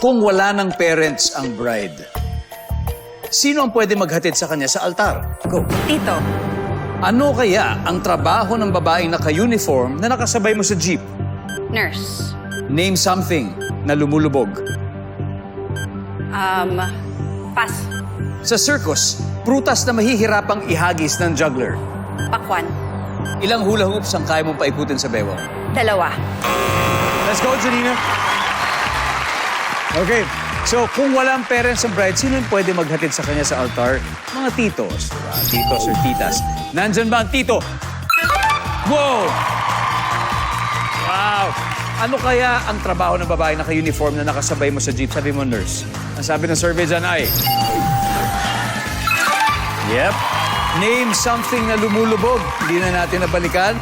Kung wala ng parents ang bride, sino ang pwede maghatid sa kanya sa altar? Go. Tito. Ano kaya ang trabaho ng babaeng naka-uniform na nakasabay mo sa jeep? Nurse. Name something na lumulubog. Pass. Sa circus, prutas na mahihirapang ihagis ng juggler. Pakwan. Ilang hula hoops ang kaya mong paikutin sa bewang? 2. Let's go, Janina. Okay. So, kung walang parents ang bride, sino yung pwede maghatid sa kanya sa altar? Mga titos, diba? Titos or titas. Nandyan ba ang tito? Wow! Wow! Ano kaya ang trabaho ng babae naka-uniform na nakasabay mo sa jeep? Sabi mo, nurse. Ang sabi ng survey dyan ay... Yep. Name something na lumulubog. Hindi na natin nabalikan.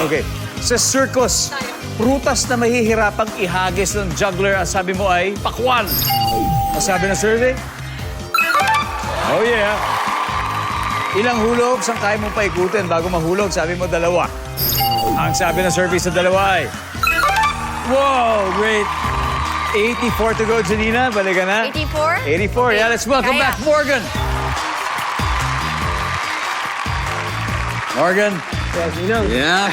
Okay. Sa circus, prutas na mahihirapang ihagis ng juggler, ang sabi mo ay pakwan. Ang sabi ng survey? Oh yeah. Ilang hulog ang kaya mong paikutin bago mahulog? Sabi mo 2. Ang sabi ng survey sa 2 ay... Wow, great. 84 to go, Janina. Balik ka na. 84? 84, yeah. Let's welcome Kaya. back Morgan. Morgan. Yeah.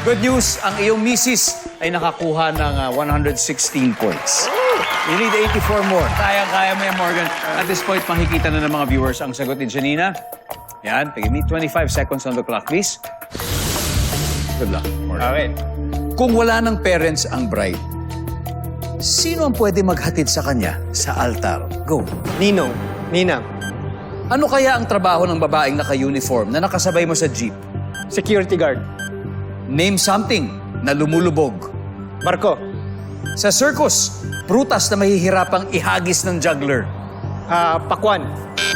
Good news, ang iyong misis ay nakakuha ng 116 points. You need 84 more. Kaya-kaya mo yan, Morgan. At this point, makikita na ng mga viewers ang sagot ni Janina. Yan, give me 25 seconds on the clock, please. Good luck, Morgan. Okay. Kung wala ng parents ang bride, sino ang pwede maghatid sa kanya sa altar? Go. Ninong. Ninang. Ano kaya ang trabaho ng babaeng naka-uniform na nakasabay mo sa jeep? Security guard. Name something na lumulubog. Barko. Sa circus, prutas na mahihirapang ihagis ng juggler. Pakwan.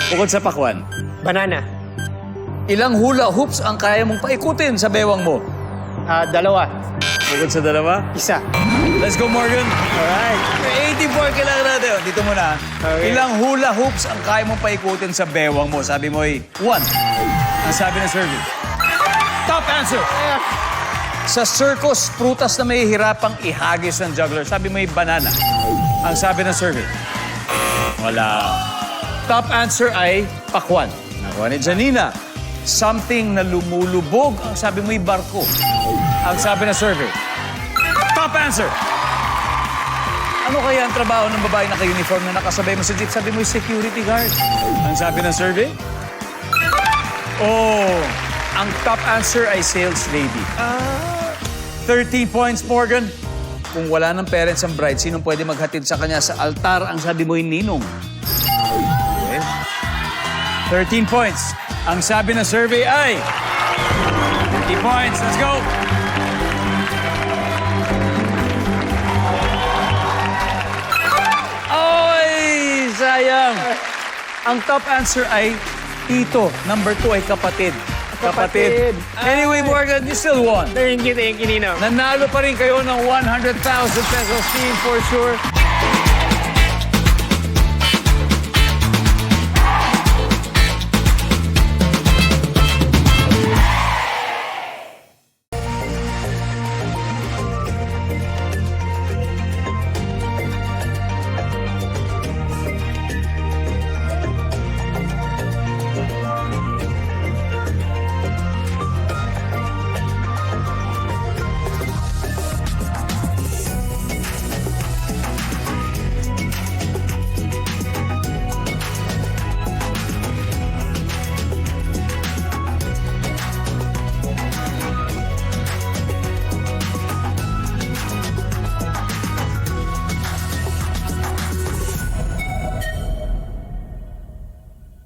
Bukod sa pakwan, Banana. ilang hula hoops ang kaya mong paikutin sa bewang mo? 2. Bukod sa 2? Isa. Let's go, Morgan. Alright. 84 kailangan natin. Dito muna. Okay. Ilang hula hoops ang kaya mong paikutin sa bewang mo? Sabi mo ay 1. Ang sabi ng survey. Top answer. Sa circus, prutas na mahihirapang ihagis ng juggler. Sabi mo ay banana. Ang sabi ng survey. Wala. Top answer ay pakwan. Nakuha ni Janina. Something na lumulubog. Ang sabi mo ay barko. Ang sabi ng survey. Top answer. Ano kaya ang trabaho ng babae naka-uniform na nakasabay mo sa jeep? Sabi mo ay security guard. Ang sabi ng survey. Oh, ang top answer ay sales lady. 13 points, Morgan. Kung wala ng parents ang bride, sinong pwede maghatid sa kanya sa altar? Ang sabi mo ay ninong. Okay. 13 points. Ang sabi ng survey ay... 50 points. Let's go. Oy, sayang. Ang top answer ay tito. Number 2 ay kapatid. Kapatid. Anyway, Morgan, you still won. Thank you, Ninong. Nanalo pa rin kayo ng 100,000 pesos team for sure.